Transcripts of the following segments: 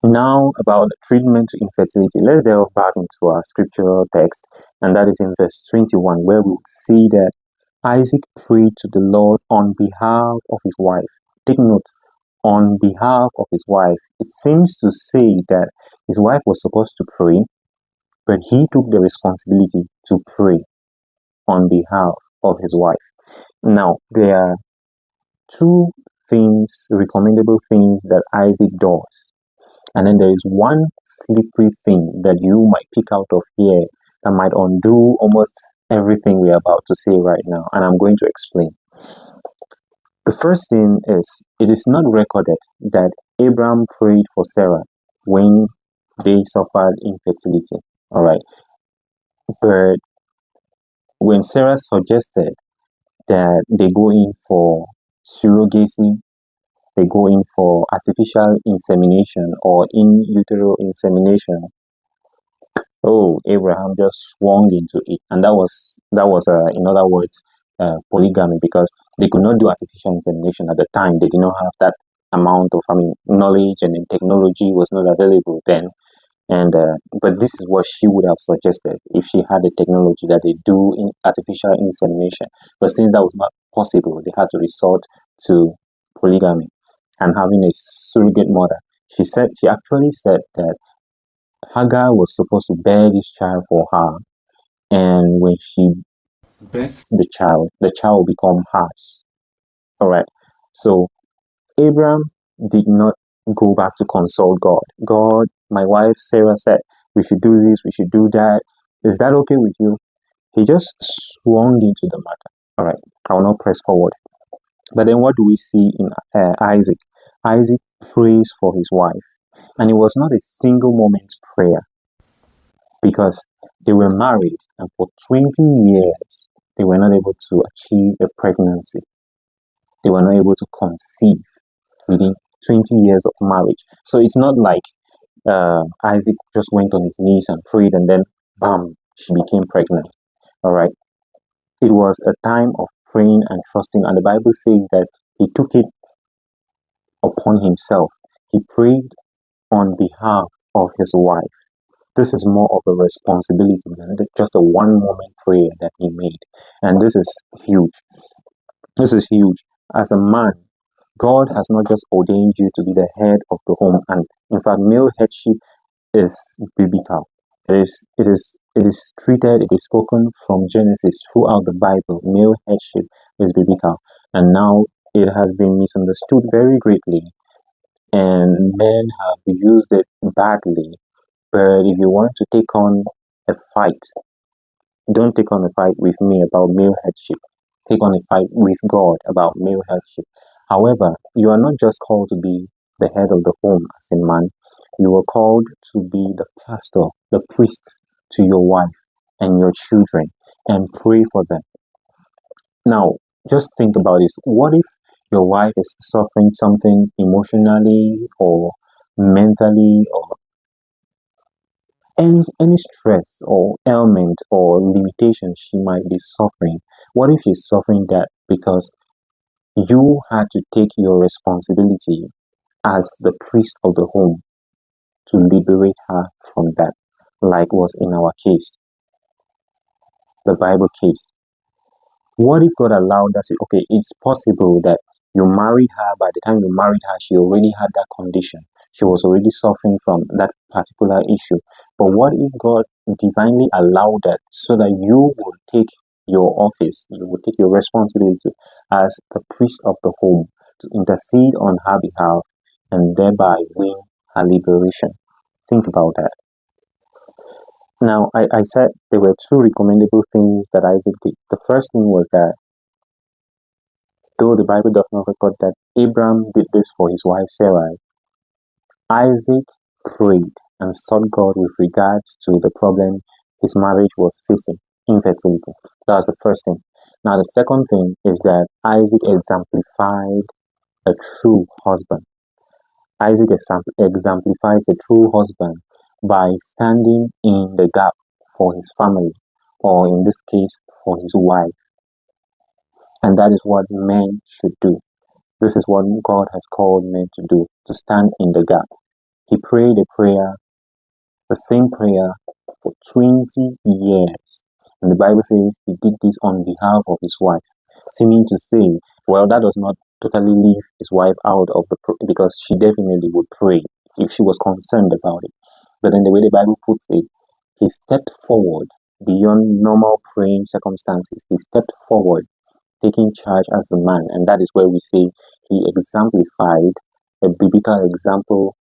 Now, about the treatment to infertility, let's delve back into our scriptural text, and that is in verse 21, where we see that Isaac prayed to the Lord on behalf of his wife. Take note, on behalf of his wife. It seems to say that his wife was supposed to pray, but he took the responsibility to pray on behalf of his wife. Now, there are two things, recommendable things that Isaac does. And then there is one slippery thing that you might pick out of here that might undo almost everything we're about to say right now. And I'm going to explain. The first thing is, it is not recorded that Abraham prayed for Sarah when they suffered infertility. All right. But when Sarah suggested that they go in for surrogacy, they go in for artificial insemination or in utero insemination, Abraham just swung into it, and that was in other words, polygamy, because they could not do artificial insemination at the time. They did not have that amount of knowledge, and then technology was not available then. And but this is what she would have suggested if she had the technology that they do in artificial insemination. But since that was not possible, they had to resort to polygamy and having a surrogate mother. She actually said that Hagar was supposed to bear this child for her, and when she births the child will become hers. All right. So Abraham did not go back to consult God. God, my wife Sarah said we should do this, we should do that. Is that okay with you? He just swung into the matter. All right. I will not press forward. But then what do we see in Isaac? Isaac prays for his wife. And it was not a single moment's prayer, because they were married, and for 20 years, they were not able to achieve a pregnancy. They were not able to conceive within 20 years of marriage. So it's not like Isaac just went on his knees and prayed, and then, bam, she became pregnant. All right. It was a time of praying and trusting, and the Bible says that he took it upon himself. He prayed on behalf of his wife. This is more of a responsibility than just a one-moment prayer that he made. And this is huge. This is huge. As a man, God has not just ordained you to be the head of the home. And in fact, male headship is biblical. It is treated, it is spoken from Genesis throughout the Bible. Male headship is biblical. And now it has been misunderstood very greatly, and men have used it badly. But if you want to take on a fight, don't take on a fight with me about male headship. Take on a fight with God about male headship. However, you are not just called to be the head of the home as a man. You are called to be the pastor, the priest to your wife and your children, and pray for them. Now, just think about this. What if your wife is suffering something emotionally or mentally, or any stress or ailment or limitation she might be suffering? What if she's suffering that because you had to take your responsibility as the priest of the home to liberate her from that, like was in our case, the Bible case? What if God allowed us? Okay, it's possible that you married her. By the time you married her, she already had that condition. She was already suffering from that particular issue. But what if God divinely allowed that so that you would take your office, you would take your responsibility as the priest of the home to intercede on her behalf and thereby win her liberation? Think about that. Now, I said there were two recommendable things that Isaac did. The first thing was that, though the Bible does not record that Abraham did this for his wife Sarah, Isaac prayed and sought God with regards to the problem his marriage was facing, infertility. That's the first thing. Now, the second thing is that Isaac exemplified a true husband. Isaac exemplifies a true husband by standing in the gap for his family, or in this case, for his wife. And that is what men should do. This is what God has called men to do, to stand in the gap. He prayed a prayer, the same prayer, for 20 years. And the Bible says he did this on behalf of his wife, seeming to say, well, that does not totally leave his wife out of because she definitely would pray if she was concerned about it. But then the way the Bible puts it, he stepped forward beyond normal praying circumstances. He stepped forward, taking charge as a man. And that is where we say he exemplified a biblical example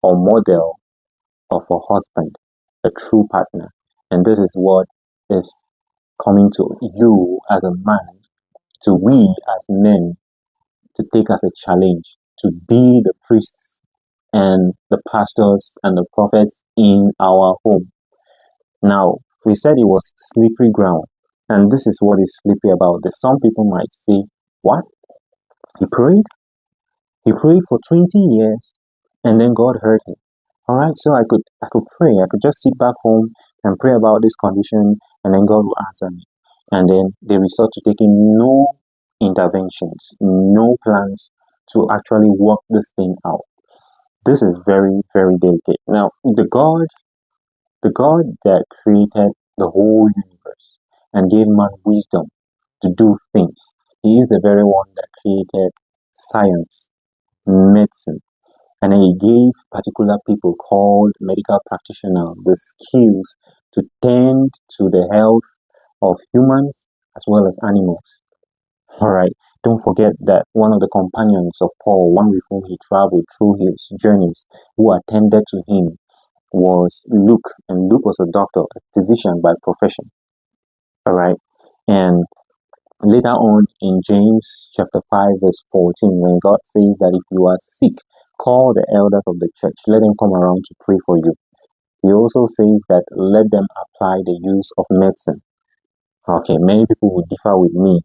or model of a husband, a true partner. And this is what is coming to you as a man, to we as men, to take as a challenge, to be the priests and the pastors and the prophets in our home. Now, we said it was slippery ground, and this is what is slippery about this. Some people might say, what? He prayed? He prayed for 20 years, and then God heard him. All right, so I could pray. I could just sit back home and pray about this condition, and then God will answer me. And then they resort to taking no interventions, no plans to actually work this thing out. This is very, very delicate. Now, the God that created the whole universe and gave man wisdom to do things, he is the very one that created science, medicine, and he gave particular people called medical practitioners the skills to tend to the health of humans as well as animals. All right, don't forget that one of the companions of Paul, one with whom he traveled through his journeys, who attended to him, was Luke, and Luke was a doctor, a physician by profession. All right, and later on in James chapter 5 verse 14, when God says that if you are sick, call the elders of the church, let them come around to pray for you. He also says that let them apply the use of medicine. Okay, many people will differ with me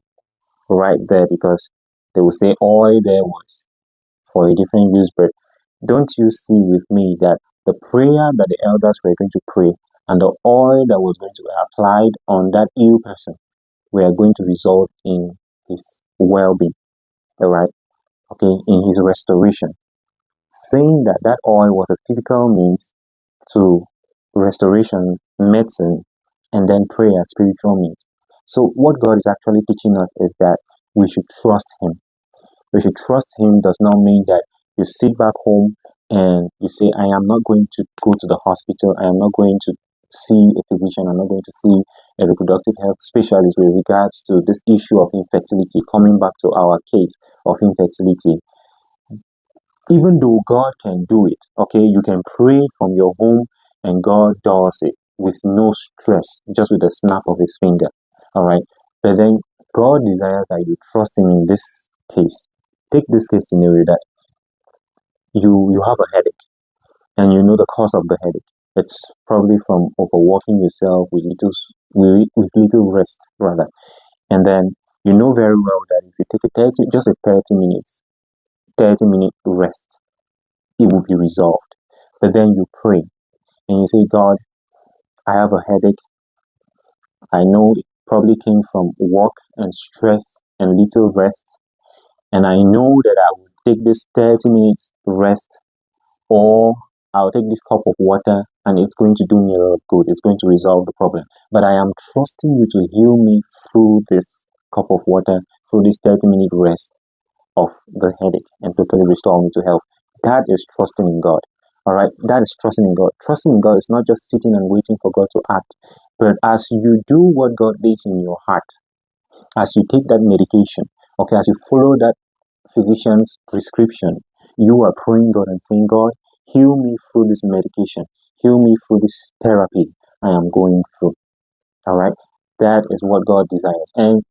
right there because they will say oil there was for a different use, but don't you see with me that the prayer that the elders were going to pray and the oil that was going to be applied on that ill person were going to result in his well-being, all right? Okay, in his restoration. Saying that that oil was a physical means to restoration, medicine, and then prayer, spiritual means. So what God is actually teaching us is that we should trust him. We should trust him does not mean that you sit back home and you say, I am not going to go to the hospital. I am not going to see a physician. I'm not going to see a reproductive health specialist with regards to this issue of infertility. Coming back to our case of infertility, even though God can do it, okay, you can pray from your home and God does it with no stress, just with a snap of his finger, all right? But then God desires that you trust him in this case. Take this case scenario that you have a headache and you know the cause of the headache. It's probably from overworking yourself with little rest rather. And then you know very well that if you take just a 30-minute rest, it will be resolved. But then you pray and you say, God, I have a headache. I know it probably came from work and stress and little rest. And I know that I will take this 30 minutes rest, or I'll take this cup of water and it's going to do me a lot of good. It's going to resolve the problem. But I am trusting you to heal me through this cup of water, through this 30-minute rest of the headache and totally restore me to health. That is trusting in God. All right, that is trusting in God. Trusting in God is not just sitting and waiting for God to act, but as you do what God lays in your heart, as you take that medication, okay, as you follow that physician's prescription, you are praying God and saying, God, heal me through this medication, heal me through this therapy I am going through. All right, that is what God desires, and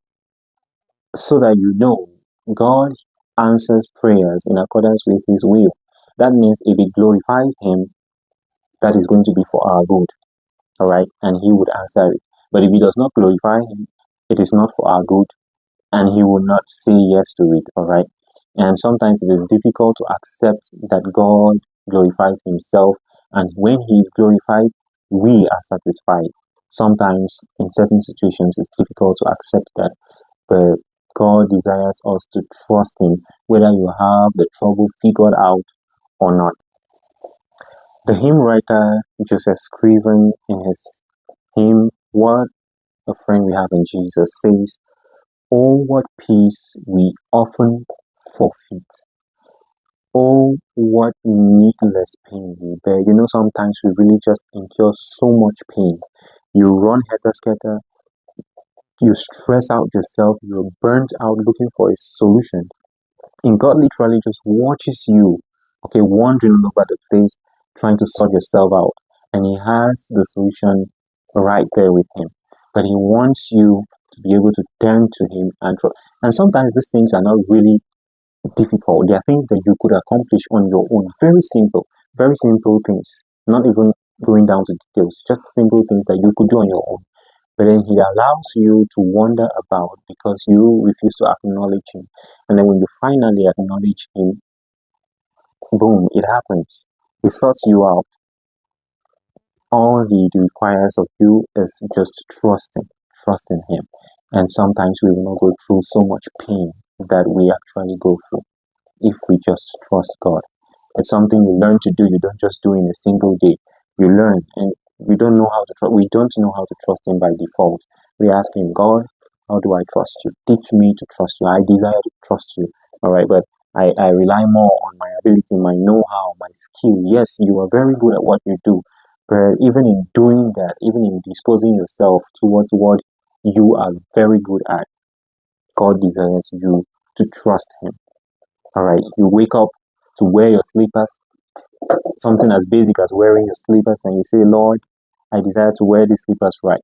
so that you know, God answers prayers in accordance with his will. That means if it glorifies him, that is going to be for our good, all right, and he would answer it. But if it does not glorify him, it is not for our good, and he will not say yes to it, all right. And sometimes it is difficult to accept that God glorifies himself, and when he is glorified, we are satisfied. Sometimes in certain situations it's difficult to accept that, but God desires us to trust him whether you have the trouble figured out or not. The hymn writer Joseph Scriven, in his hymn "What a Friend We Have in Jesus," says, "Oh, what peace we often forfeit. Oh, what needless pain we bear." Sometimes we really just endure so much pain. You run helter-skelter, you stress out yourself, you're burnt out looking for a solution. And God literally just watches you, okay, wandering all over the place, trying to sort yourself out. And He has the solution right there with Him. But He wants you to be able to turn to Him and trust. And sometimes these things are not really difficult. They are things that you could accomplish on your own. Very simple things. Not even going down to details, just simple things that you could do on your own. But then He allows you to wander about because you refuse to acknowledge Him. And then when you finally acknowledge Him, boom, it happens. He sorts you out. All He requires of you is just trust in Him. And sometimes we will not go through so much pain that we actually go through if we just trust God. It's something you learn to do. You don't just do in a single day. You learn, and we don't know how to trust. We don't know how to trust Him by default. We ask Him, God, how do I trust you? Teach me to trust you. I desire to trust you. All right, but I rely more on my ability, my know-how, my skill. Yes, you are very good at what you do, but even in doing that, even in disposing yourself towards what you are very good at, God desires you to trust Him. All right, you wake up to wear your slippers, something as basic as wearing your slippers, and you say, Lord, I desire to wear these slippers right.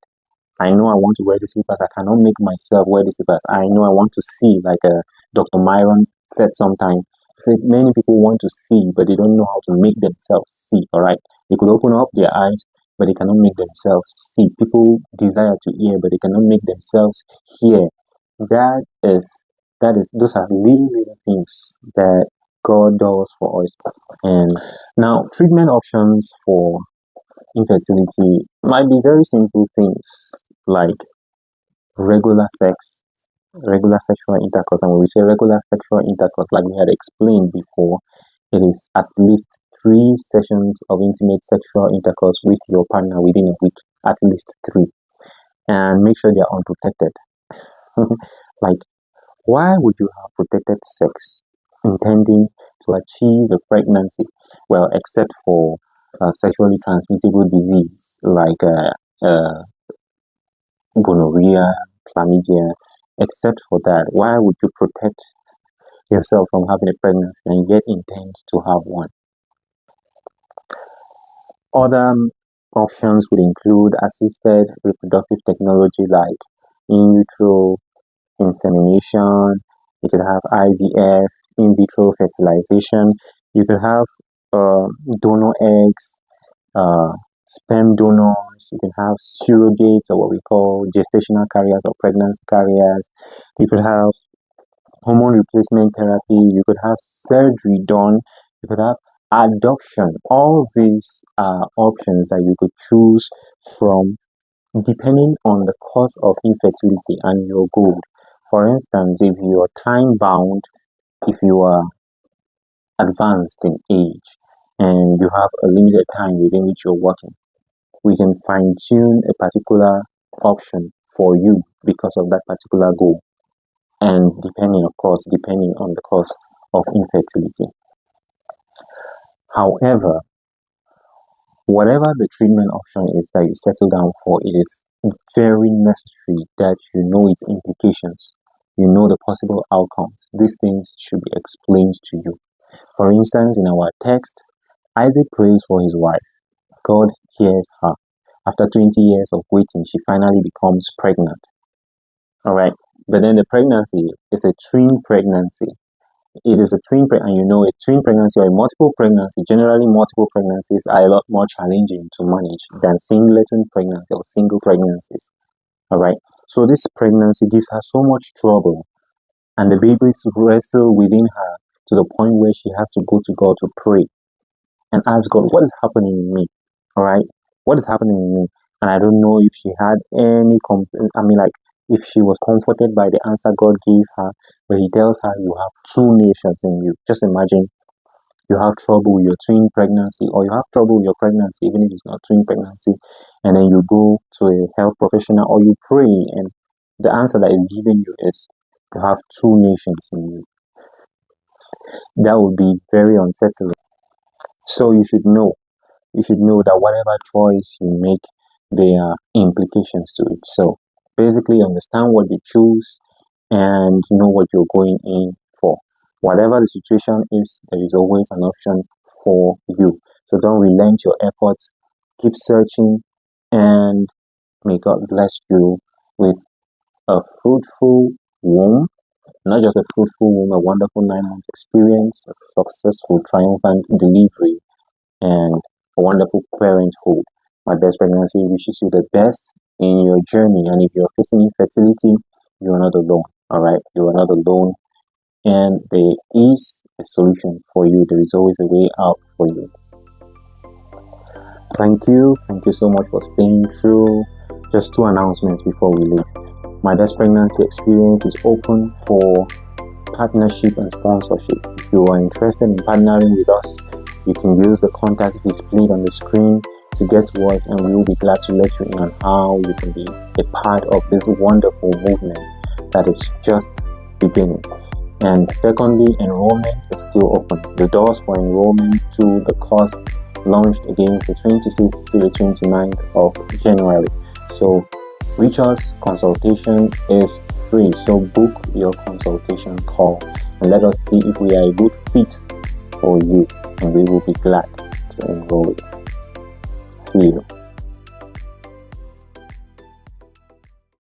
I know I want to wear these slippers. I cannot make myself wear these slippers. I know I want to see, like Dr. Myron said sometime. He said many people want to see, but they don't know how to make themselves see. All right, they could open up their eyes, but they cannot make themselves see. People desire to hear, but they cannot make themselves hear. Those are little things that God does for us. And now, treatment options for infertility might be very simple things like regular sexual intercourse. And when we say regular sexual intercourse, like we had explained before, it is at least 3 sessions of intimate sexual intercourse with your partner within a week, at least 3. And make sure they are unprotected. Like, why would you have protected sex intending to achieve a pregnancy? Well, except for sexually transmissible disease like gonorrhea, chlamydia. Except for that, why would you protect yourself from having a pregnancy and yet intend to have one? Other options would include assisted reproductive technology like in utero insemination. You could have IVF, in vitro fertilization. You could have donor eggs, sperm donors. You can have surrogates, or what we call gestational carriers or pregnancy carriers. You could have hormone replacement therapy. You could have surgery done. You could have adoption. All these are options that you could choose from depending on the cause of infertility and your goal. For instance, if you are time bound, if you are advanced in age, and you have a limited time within which you're working, we can fine tune a particular option for you because of that particular goal. And depending on the cause of infertility. However, whatever the treatment option is that you settle down for, it is very necessary that you know its implications. You know the possible outcomes. These things should be explained to you. For instance, in our text, Isaac prays for his wife. God hears her. After 20 years of waiting, she finally becomes pregnant. All right. But then the pregnancy is a twin pregnancy. It is a twin pregnancy, and a twin pregnancy or a multiple pregnancy. Generally, multiple pregnancies are a lot more challenging to manage than singleton pregnancy or single pregnancies. All right. So this pregnancy gives her so much trouble, and the babies wrestle within her to the point where she has to go to God to pray and ask God, what is happening in me? All right. What is happening in me? And I don't know if she had any, if she was comforted by the answer God gave her, where He tells her, you have 2 nations in you. Just imagine you have trouble with your twin pregnancy, or you have trouble with your pregnancy, even if it's not twin pregnancy, and then you go to a health professional or you pray, and the answer that is given you is to have two nations in you, that would be very unsettling. So you should know that whatever choice you make, there are implications to it. So basically understand what you choose and know what you're going in for. Whatever the situation is, there is always an option for you. So don't relent your efforts, keep searching, and may God bless you with a fruitful womb, not just a fruitful womb, a wonderful 9 month experience, a successful, triumphant delivery, and a wonderful parenthood. My Best Pregnancy wishes you the best in your journey. And if you're facing infertility, you are not alone. All right, you are not alone, and there is a solution for you. There is always a way out for you. Thank you so much for staying through. Just two announcements before we leave. My Best Pregnancy experience is open for partnership and sponsorship. If you are interested in partnering with us, you can use the contacts displayed on the screen to get to us, and we will be glad to let you in on how you can be a part of this wonderful movement that is just beginning. And secondly, enrollment is still open. The doors for enrollment to the course launched again the 26th to the 29th of January. So reach us. Consultation is free. So book your consultation call and let us see if we are a good fit for you, and we will be glad to enroll you. See you.